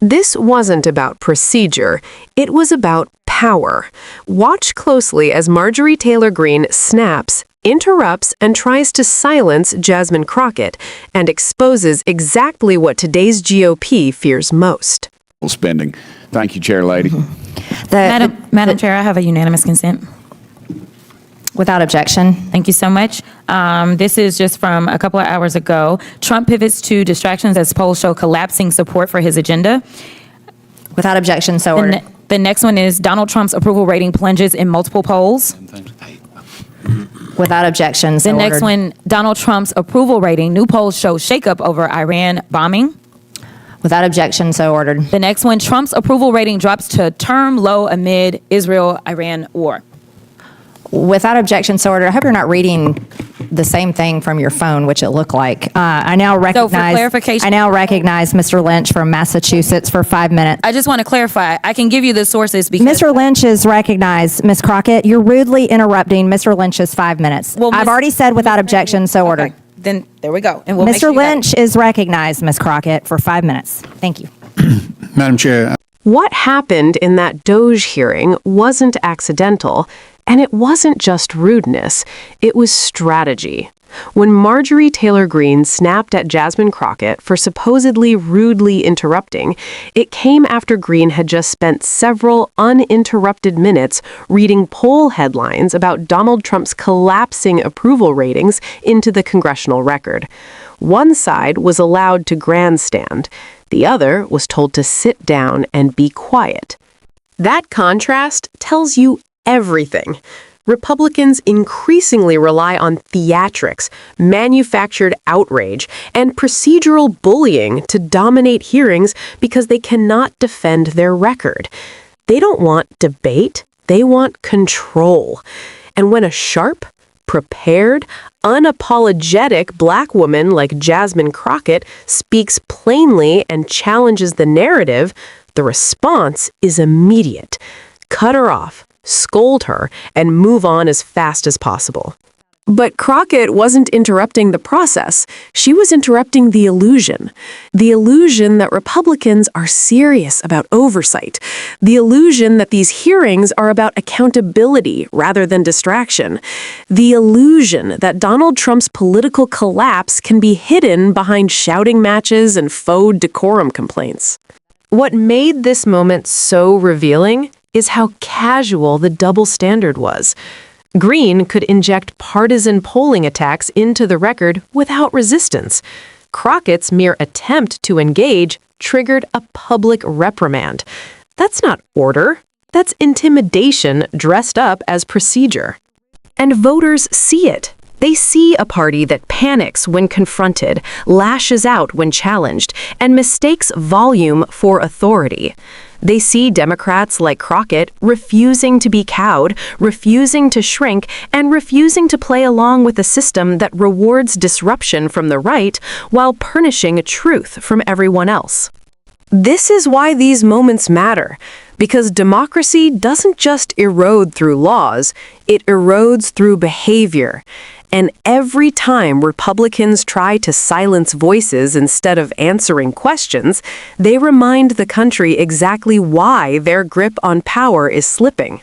This wasn't about procedure, it was about power. Watch closely as Marjorie Taylor Greene snaps, interrupts, and tries to silence Jasmine Crockett, and exposes exactly what today's GOP fears most. Spending. Thank you, Chair Lady. Madam Chair, I have a unanimous consent. Without objection. Thank you so much. This is just from a couple of hours ago. Trump pivots to distractions as polls show collapsing support for his agenda. Without objection, so ordered. The next one is Donald Trump's approval rating plunges in multiple polls. Without objection, so The next ordered. one, Donald Trump's approval rating, new polls show shakeup over Iran bombing. Without objection, so ordered. The next one, Trump's approval rating drops to term low amid Israel-Iran war. Without objection, so ordered. I hope you're not reading the same thing from your phone, which it looked like. I now recognize. clarification- I now recognize Mr. Lynch from Massachusetts for 5 minutes. I just want to clarify, I can give you the sources because Mr. Lynch is recognized. Ms. Crockett, you're rudely interrupting Mr. Lynch's 5 minutes. Well, I've Ms. already said without objection, so ordered. Okay, then there we go. And we'll make Mr. sure you got it. Lynch is recognized, Ms. Crockett, for 5 minutes. Thank you. Madam Chair. What happened in that DOGE hearing wasn't accidental, and it wasn't just rudeness, it was strategy. When Marjorie Taylor Greene snapped at Jasmine Crockett for supposedly rudely interrupting, it came after Greene had just spent several uninterrupted minutes reading poll headlines about Donald Trump's collapsing approval ratings into the congressional record. One side was allowed to grandstand. The other was told to sit down and be quiet. That contrast tells you everything. Republicans increasingly rely on theatrics, manufactured outrage, and procedural bullying to dominate hearings because they cannot defend their record. They don't want debate, they want control. And when a sharp, prepared, unapologetic black woman like Jasmine Crockett speaks plainly and challenges the narrative, the response is immediate. Cut her off, scold her, and move on as fast as possible. But Crockett wasn't interrupting the process. She was interrupting the illusion. The illusion that Republicans are serious about oversight. The illusion that these hearings are about accountability rather than distraction. The illusion that Donald Trump's political collapse can be hidden behind shouting matches and faux decorum complaints. What made this moment so revealing is how casual the double standard was. Greene could inject partisan polling attacks into the record without resistance. Crockett's mere attempt to engage triggered a public reprimand. That's not order. That's intimidation dressed up as procedure. And voters see it. They see a party that panics when confronted, lashes out when challenged, and mistakes volume for authority. They see Democrats like Crockett refusing to be cowed, refusing to shrink, and refusing to play along with a system that rewards disruption from the right while punishing truth from everyone else. This is why these moments matter, because democracy doesn't just erode through laws, it erodes through behavior. And every time Republicans try to silence voices instead of answering questions, they remind the country exactly why their grip on power is slipping.